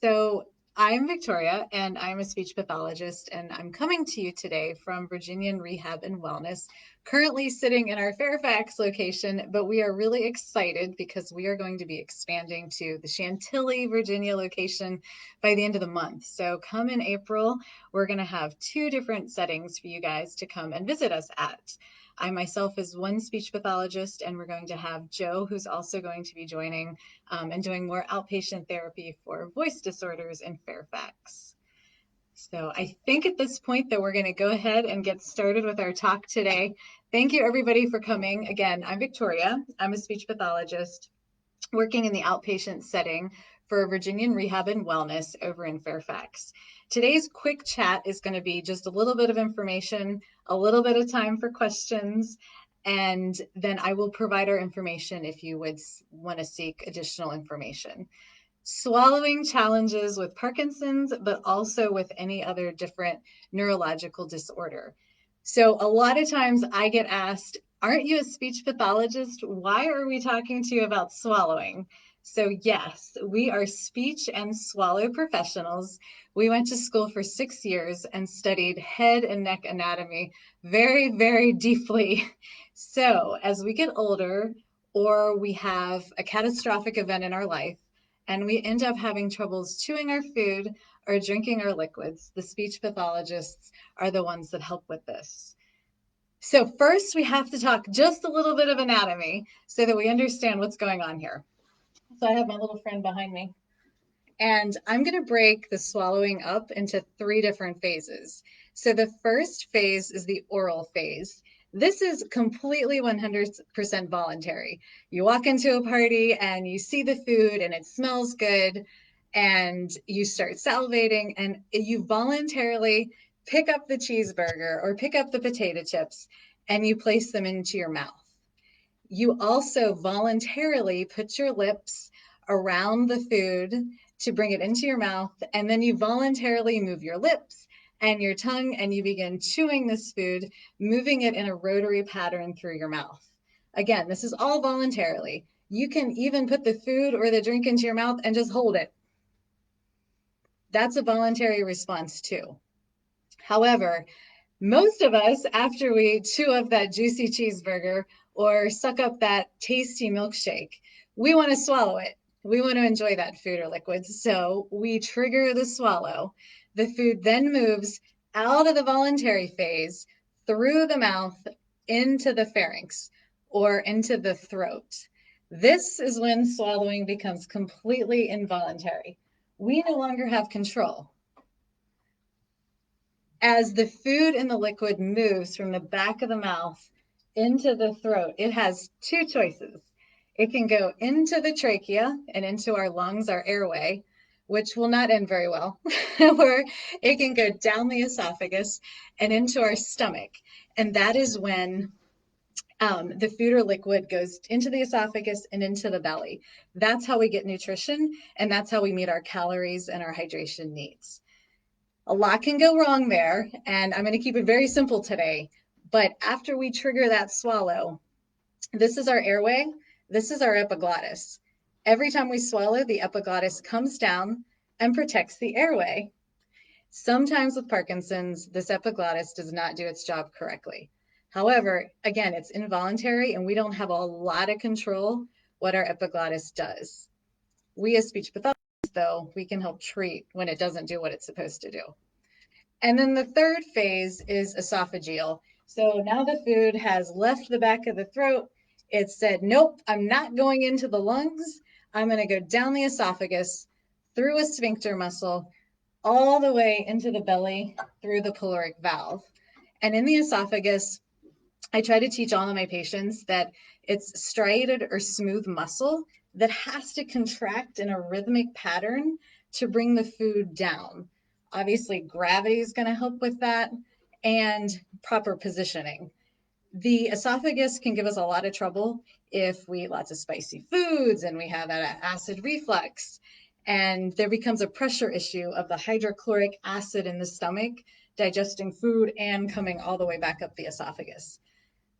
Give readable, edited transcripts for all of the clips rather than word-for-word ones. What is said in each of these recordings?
So I'm Victoria, and I'm a speech pathologist, and I'm coming to you today from Virginian Rehab and Wellness, currently sitting in our Fairfax location, but we are really excited because we are going to be expanding to the Chantilly, Virginia location by the end of the month. So come in April, we're going to have two different settings for you guys to come and visit us at. I myself is one speech pathologist, and we're going to have Joe, who's also going to be joining and doing more outpatient therapy for voice disorders in Fairfax. So I think at this point that we're going to go ahead and get started with our talk today. Thank you everybody for coming. Again, I'm Victoria. I'm a speech pathologist working in the outpatient setting for Virginian Rehab and Wellness over in Fairfax. Today's quick chat is going to be just a little bit of information, a little bit of time for questions, and then I will provide our information if you would want to seek additional information. Swallowing challenges with Parkinson's, but also with any other different neurological disorder. So a lot of times I get asked, aren't you a speech pathologist? Why are we talking to you about swallowing? So yes, we are speech and swallow professionals. We went to school for 6 years and studied head and neck anatomy very, very deeply. So as we get older, or we have a catastrophic event in our life, and we end up having troubles chewing our food or drinking our liquids, the speech pathologists are the ones that help with this. So first, we have to talk just a little bit of anatomy so that we understand what's going on here. So I have my little friend behind me, and I'm going to break the swallowing up into 3 different phases. So the first phase is the oral phase. This is completely 100% voluntary. You walk into a party and you see the food and it smells good and you start salivating and you voluntarily pick up the cheeseburger or pick up the potato chips and you place them into your mouth. You also voluntarily put your lips around the food to bring it into your mouth, and then you voluntarily move your lips and your tongue and you begin chewing this food, moving it in a rotary pattern through your mouth. Again, this is all voluntarily. You can even put the food or the drink into your mouth and just hold it. That's a voluntary response too. However, most of us, after we chew up that juicy cheeseburger or suck up that tasty milkshake, we want to swallow it. We want to enjoy that food or liquid. So we trigger the swallow. The food then moves out of the voluntary phase, through the mouth, into the pharynx or into the throat. This is when swallowing becomes completely involuntary. We no longer have control. As the food and the liquid moves from the back of the mouth into the throat, it has 2 choices. It can go into the trachea and into our lungs, our airway, which will not end very well, or it can go down the esophagus and into our stomach. And that is when the food or liquid goes into the esophagus and into the belly. That's how we get nutrition, and that's how we meet our calories and our hydration needs. A lot can go wrong there, and I'm going to keep it very simple today. But after we trigger that swallow, this is our airway, this is our epiglottis. Every time we swallow, the epiglottis comes down and protects the airway. Sometimes with Parkinson's, this epiglottis does not do its job correctly. However, again, it's involuntary and we don't have a lot of control what our epiglottis does. We as speech pathologists, though, we can help treat when it doesn't do what it's supposed to do. And then the third phase is esophageal. So now the food has left the back of the throat. It said, nope, I'm not going into the lungs. I'm going to go down the esophagus, through a sphincter muscle, all the way into the belly, through the pyloric valve. And in the esophagus, I try to teach all of my patients that it's striated or smooth muscle that has to contract in a rhythmic pattern to bring the food down. Obviously, gravity is going to help with that, and proper positioning. The esophagus can give us a lot of trouble if we eat lots of spicy foods and we have that acid reflux, and there becomes a pressure issue of the hydrochloric acid in the stomach digesting food and coming all the way back up the esophagus.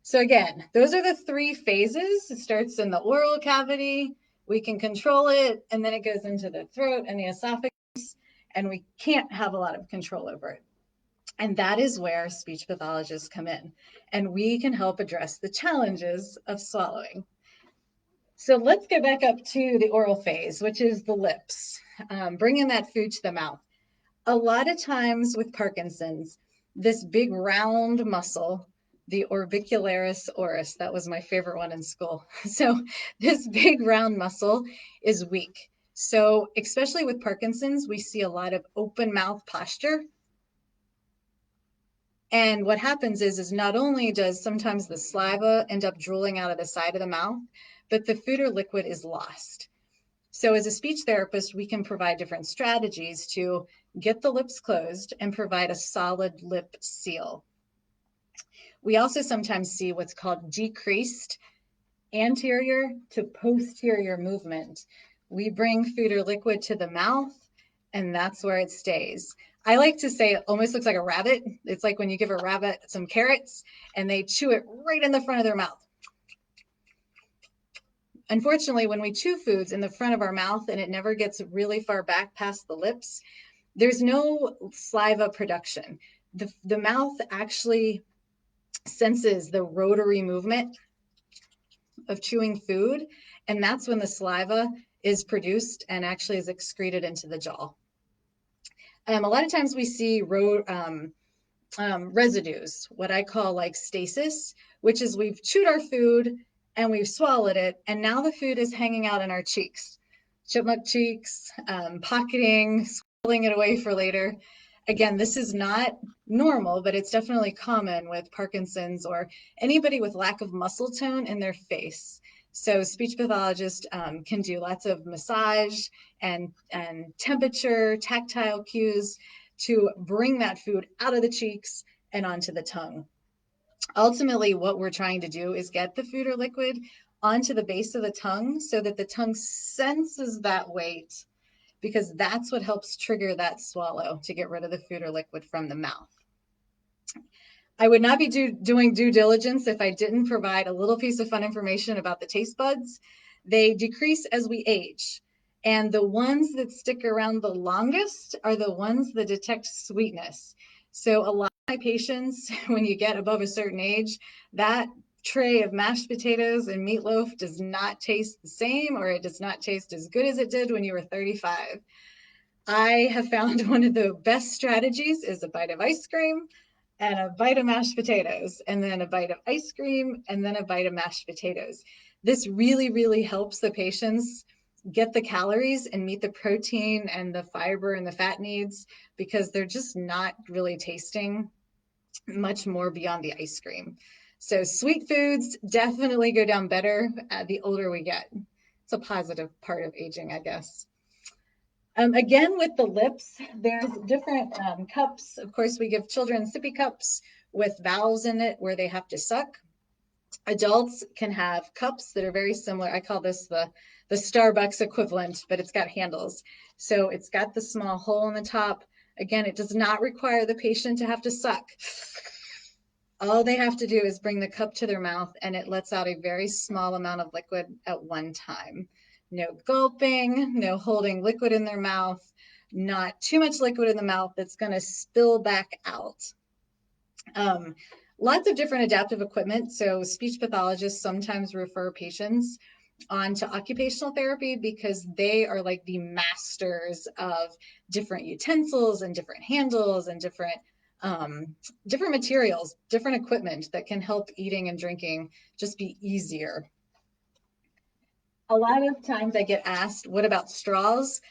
So again, those are the 3 phases. It starts in the oral cavity, we can control it, and then it goes into the throat and the esophagus. and we can't have a lot of control over it. And that is where speech pathologists come in, and we can help address the challenges of swallowing. So let's get back up to the oral phase, which is the lips, bringing that food to the mouth. A lot of times with Parkinson's, this big round muscle, the orbicularis oris, that was my favorite one in school. So this big round muscle is weak. So especially with Parkinson's, we see a lot of open mouth posture. And what happens is not only does sometimes the saliva end up drooling out of the side of the mouth, but the food or liquid is lost. So as a speech therapist, we can provide different strategies to get the lips closed and provide a solid lip seal. We also sometimes see what's called decreased anterior to posterior movement. We bring food or liquid to the mouth, and that's where it stays. I like to say it almost looks like a rabbit. It's like when you give a rabbit some carrots and they chew it right in the front of their mouth. Unfortunately, when we chew foods in the front of our mouth and it never gets really far back past the lips, there's no saliva production. The mouth actually senses the rotary movement of chewing food, and that's when the saliva is produced and actually is excreted into the jaw. A lot of times we see residues, what I call like stasis, which is we've chewed our food and we've swallowed it, and now the food is hanging out in our cheeks. Chipmunk cheeks, pocketing, squirreling it away for later. Again, this is not normal, but it's definitely common with Parkinson's or anybody with lack of muscle tone in their face. So speech pathologists can do lots of massage and temperature, tactile cues to bring that food out of the cheeks and onto the tongue. Ultimately, what we're trying to do is get the food or liquid onto the base of the tongue so that the tongue senses that weight, because that's what helps trigger that swallow to get rid of the food or liquid from the mouth. I would not be doing due diligence if I didn't provide a little piece of fun information about the taste buds. They decrease as we age. And the ones that stick around the longest are the ones that detect sweetness. So a lot of my patients, when you get above a certain age, that tray of mashed potatoes and meatloaf does not taste the same, or it does not taste as good as it did when you were 35. I have found one of the best strategies is a bite of ice cream and a bite of mashed potatoes, and then a bite of ice cream, and then a bite of mashed potatoes. This really, really helps the patients get the calories and meet the protein and the fiber and the fat needs, because they're just not really tasting much more beyond the ice cream. So sweet foods definitely go down better the older we get. It's a positive part of aging, I guess. Again, with the lips, there's different cups. Of course, we give children sippy cups with valves in it where they have to suck. Adults can have cups that are very similar. I call this the Starbucks equivalent, but it's got handles. So it's got the small hole in the top. Again, it does not require the patient to have to suck. All they have to do is bring the cup to their mouth, and it lets out a very small amount of liquid at one time. No gulping, no holding liquid in their mouth, not too much liquid in the mouth that's going to spill back out. Lots of different adaptive equipment. So speech pathologists sometimes refer patients on to occupational therapy because they are like the masters of different utensils and different handles and different materials, different equipment that can help eating and drinking just be easier. A lot of times I get asked, what about straws?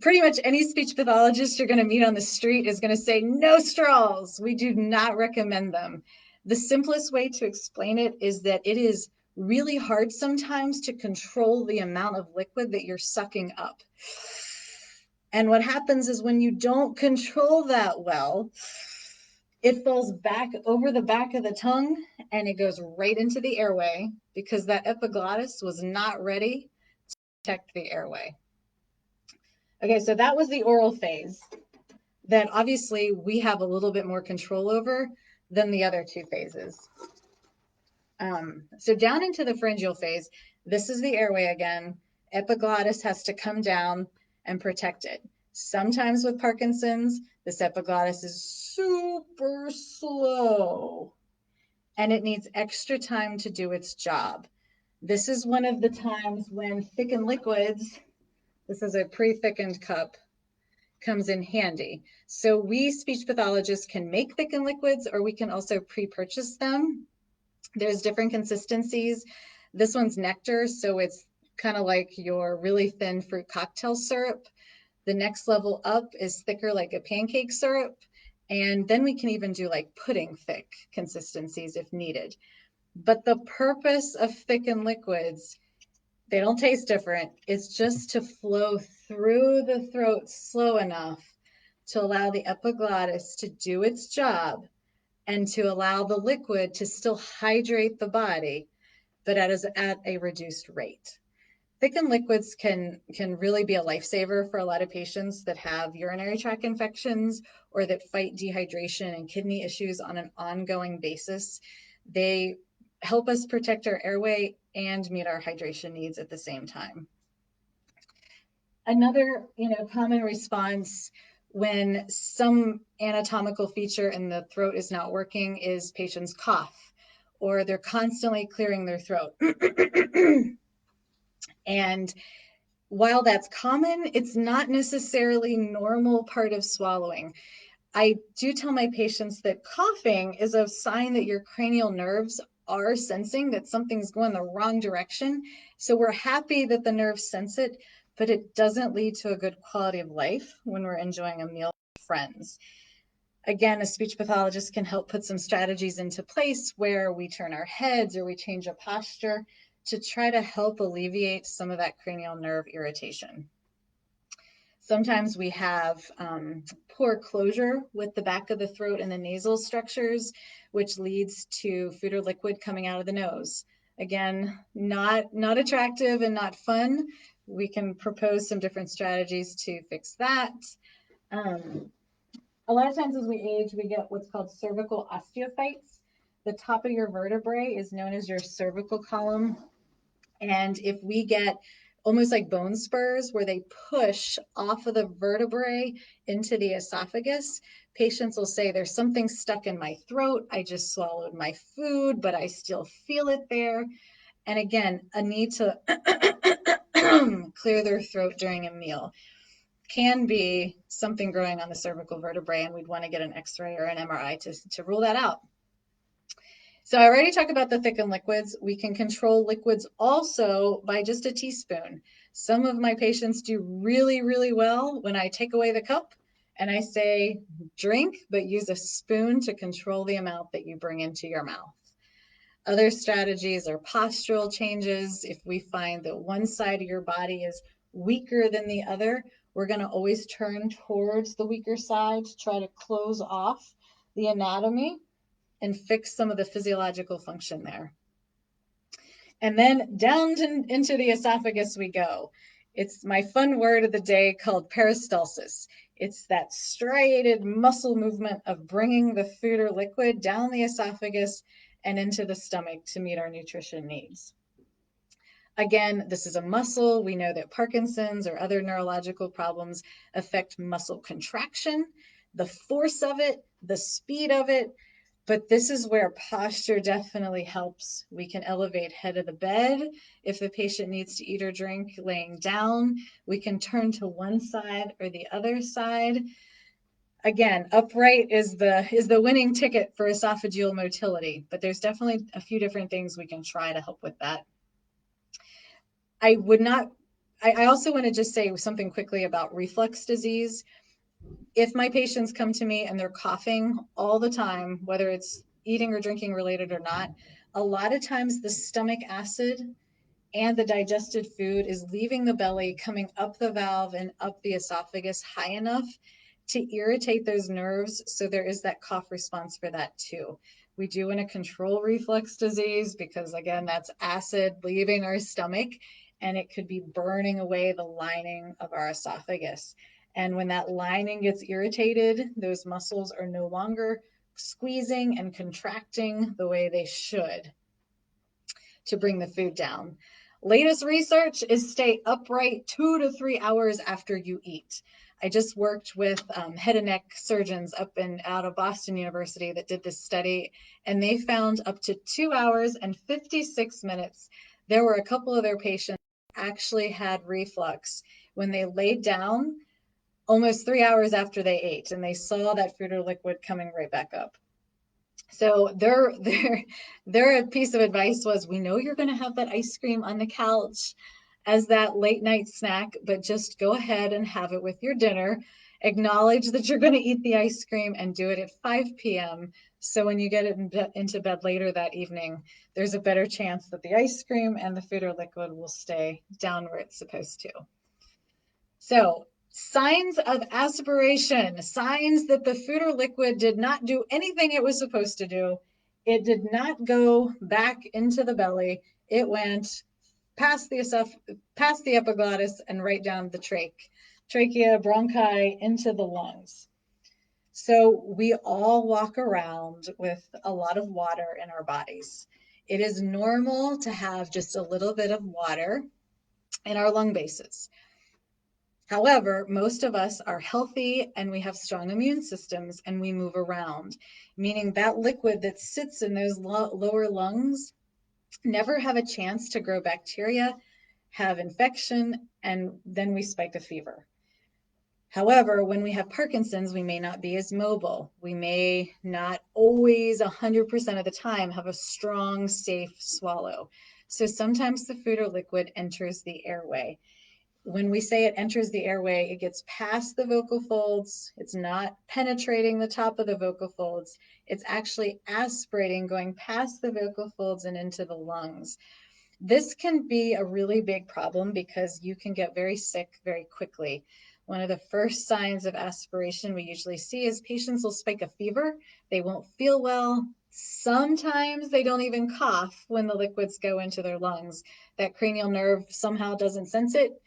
Pretty much any speech pathologist you're going to meet on the street is going to say, no straws. We do not recommend them. The simplest way to explain it is that it is really hard sometimes to control the amount of liquid that you're sucking up. And what happens is when you don't control that well, it falls back over the back of the tongue and it goes right into the airway because that epiglottis was not ready to protect the airway. Okay, so that was the oral phase that obviously we have a little bit more control over than the other two phases. So down into the pharyngeal phase, this is the airway again. Epiglottis has to come down and protect it. Sometimes with Parkinson's, this epiglottis is super slow and it needs extra time to do its job. This is one of the times when thickened liquids, this is a pre-thickened cup, comes in handy. So we speech pathologists can make thickened liquids, or we can also pre-purchase them. There's different consistencies. This one's nectar, so it's kind of like your really thin fruit cocktail syrup. The next level up is thicker, like a pancake syrup. And then we can even do like pudding thick consistencies if needed. But the purpose of thickened liquids, they don't taste different. It's just to flow through the throat slow enough to allow the epiglottis to do its job and to allow the liquid to still hydrate the body, but at a reduced rate. Thickened liquids can really be a lifesaver for a lot of patients that have urinary tract infections or that fight dehydration and kidney issues on an ongoing basis. They help us protect our airway and meet our hydration needs at the same time. Another, common response when some anatomical feature in the throat is not working is patients cough or they're constantly clearing their throat. And while that's common, it's not necessarily normal part of swallowing. I do tell my patients that coughing is a sign that your cranial nerves are sensing that something's going the wrong direction. So we're happy that the nerves sense it, but it doesn't lead to a good quality of life when we're enjoying a meal with friends. Again, a speech pathologist can help put some strategies into place where we turn our heads or we change a posture to try to help alleviate some of that cranial nerve irritation. Sometimes we have poor closure with the back of the throat and the nasal structures, which leads to food or liquid coming out of the nose. Again, not attractive and not fun. We can propose some different strategies to fix that. A lot of times as we age, we get what's called cervical osteophytes. The top of your vertebrae is known as your cervical column. And if we get almost like bone spurs where they push off of the vertebrae into the esophagus, patients will say, there's something stuck in my throat. I just swallowed my food, but I still feel it there. And again, a need to clear their throat during a meal can be something growing on the cervical vertebrae, and we'd want to get an x-ray or an MRI to rule that out. So I already talked about the thickened liquids. We can control liquids also by just a teaspoon. Some of my patients do really, really well when I take away the cup and I say, drink, but use a spoon to control the amount that you bring into your mouth. Other strategies are postural changes. If we find that one side of your body is weaker than the other, we're going to always turn towards the weaker side to try to close off the anatomy and fix some of the physiological function there. And then down into the esophagus we go. It's my fun word of the day called peristalsis. It's that striated muscle movement of bringing the food or liquid down the esophagus and into the stomach to meet our nutrition needs. Again, this is a muscle. We know that Parkinson's or other neurological problems affect muscle contraction, the force of it, the speed of it, but this is where posture definitely helps. We can elevate head of the bed. If the patient needs to eat or drink laying down, we can turn to one side or the other side. Again, upright is the winning ticket for esophageal motility, but there's definitely a few different things we can try to help with that. I also want to just say something quickly about reflux disease. If my patients come to me and they're coughing all the time, whether it's eating or drinking related or not, a lot of times the stomach acid and the digested food is leaving the belly, coming up the valve and up the esophagus high enough to irritate those nerves. So there is that cough response for that too. We do want to control reflux disease because, again, that's acid leaving our stomach and it could be burning away the lining of our esophagus. And when that lining gets irritated, those muscles are no longer squeezing and contracting the way they should to bring the food down. Latest research is stay upright 2 to 3 hours after you eat. I just worked with head and neck surgeons up and out of Boston University that did this study, and they found up to 2 hours and 56 minutes. There were a couple of their patients actually had reflux when they laid down almost 3 hours after they ate, and they saw that food or liquid coming right back up. So their piece of advice was, we know you're going to have that ice cream on the couch as that late night snack, but just go ahead and have it with your dinner. Acknowledge that you're going to eat the ice cream and do it at 5 p.m. So when you get into bed later that evening, there's a better chance that the ice cream and the food or liquid will stay down where it's supposed to. So signs of aspiration, signs that the food or liquid did not do anything it was supposed to do. It did not go back into the belly. It went past the epiglottis and right down the trachea, bronchi, into the lungs. So we all walk around with a lot of water in our bodies. It is normal to have just a little bit of water in our lung bases. However, most of us are healthy and we have strong immune systems and we move around, meaning that liquid that sits in those lower lungs never have a chance to grow bacteria, have infection, and then we spike a fever. However, when we have Parkinson's, we may not be as mobile. We may not always 100% of the time have a strong, safe swallow. So sometimes the food or liquid enters the airway. When we say it enters the airway, it gets past the vocal folds. It's not penetrating the top of the vocal folds. It's actually aspirating, going past the vocal folds and into the lungs. This can be a really big problem because you can get very sick very quickly. One of the first signs of aspiration we usually see is patients will spike a fever. They won't feel well. Sometimes they don't even cough when the liquids go into their lungs. That cranial nerve somehow doesn't sense it,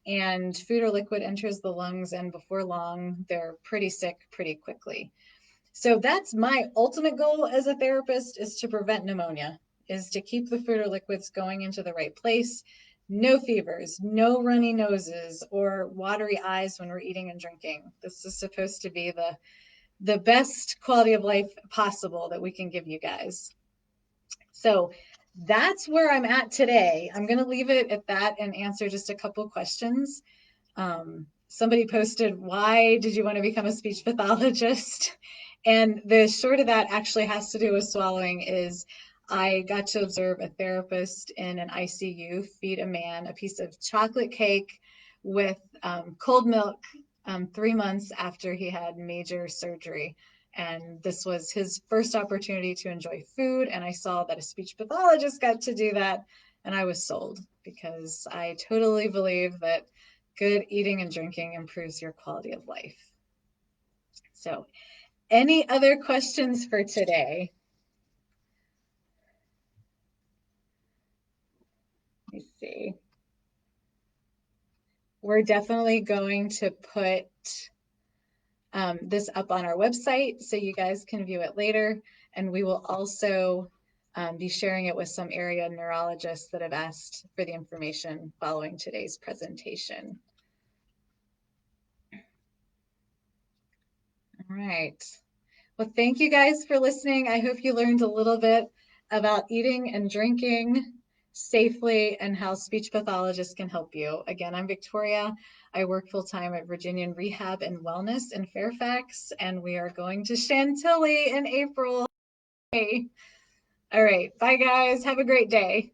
and food or liquid enters the lungs, and before long, they're pretty sick pretty quickly. So that's my ultimate goal as a therapist, is to prevent pneumonia, is to keep the food or liquids going into the right place. No fevers, no runny noses or watery eyes when we're eating and drinking. This is supposed to be the best quality of life possible that we can give you guys. So that's where I'm at today. I'm going to leave it at that and answer just a couple questions. Somebody posted, why did you want to become a speech pathologist? And the short of that actually has to do with swallowing. Is I got to observe a therapist in an ICU feed a man a piece of chocolate cake with cold milk 3 months after he had major surgery. And this was his first opportunity to enjoy food. And I saw that a speech pathologist got to do that. And I was sold, because I totally believe that good eating and drinking improves your quality of life. So, any other questions for today? Let me see. We're definitely going to put this up on our website so you guys can view it later. And we will also be sharing it with some area neurologists that have asked for the information following today's presentation. All right. Well, thank you guys for listening. I hope you learned a little bit about eating and drinking safely and how speech pathologists can help you. Again, I'm Victoria. I work full-time at Virginian Rehab and Wellness in Fairfax, and we are going to Chantilly in April. All right. Bye, guys. Have a great day.